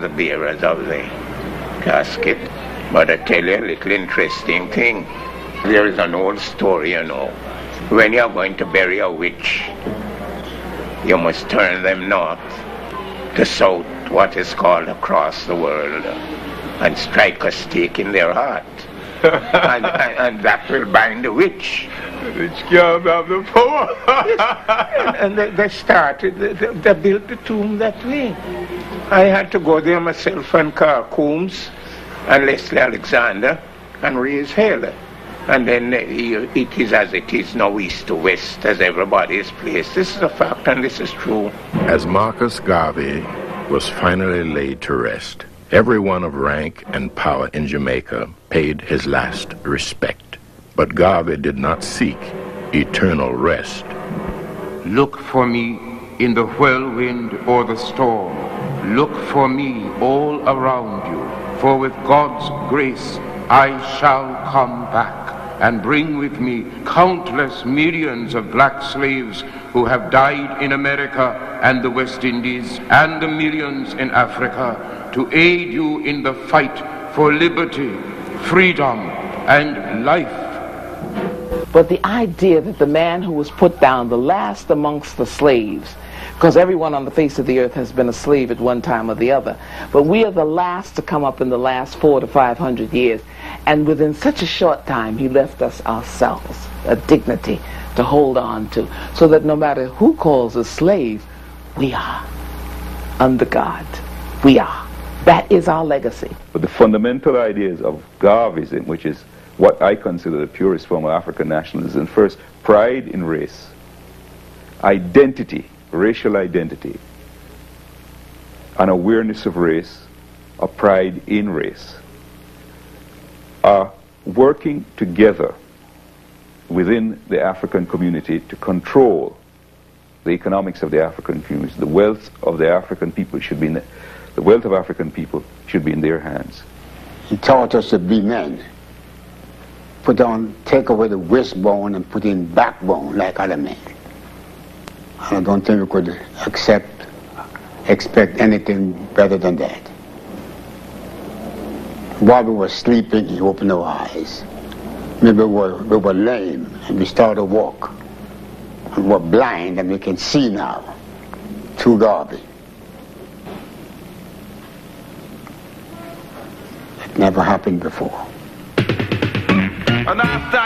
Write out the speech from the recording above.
the bearers of the casket. But I tell you a little interesting thing. There is an old story, you know. When you're going to bury a witch, you must turn them north to south, what is called across the world, and strike a stake in their heart. and that will bind the witch. The witch can't have the power. and they started, they built the tomb that way. I had to go there myself and Carl Coombs and Leslie Alexander and raise hell. And then it is as it is now, east to west, as everybody is placed. This is a fact, and this is true. As Marcus Garvey was finally laid to rest, everyone of rank and power in Jamaica paid his last respect. But Garvey did not seek eternal rest. Look for me in the whirlwind or the storm. Look for me all around you, for with God's grace I shall come back and bring with me countless millions of black slaves who have died in America and the West Indies and the millions in Africa to aid you in the fight for liberty, freedom, and life. But the idea that the man who was put down, the last amongst the slaves, because everyone on the face of the earth has been a slave at one time or the other, but we are the last to come up in the last 400 to 500 years, and within such a short time he left us ourselves a dignity to hold on to, so that no matter who calls us slave, we are under God. We are. That is our legacy. But the fundamental ideas of Garveyism, which is what I consider the purest form of African nationalism, first, pride in race, identity, racial identity, an awareness of race, a pride in race, are working together within the African community to control the economics of the African community. The wealth of the African people should be in the wealth of African people should be in their hands. He taught us to be men. Take away the wristbone and put in backbone like other men. And I don't think we could expect anything better than that. While we were sleeping, he opened our eyes. Maybe we were lame and we started to walk. And we were blind and we can see now through Garvey. It never happened before. And after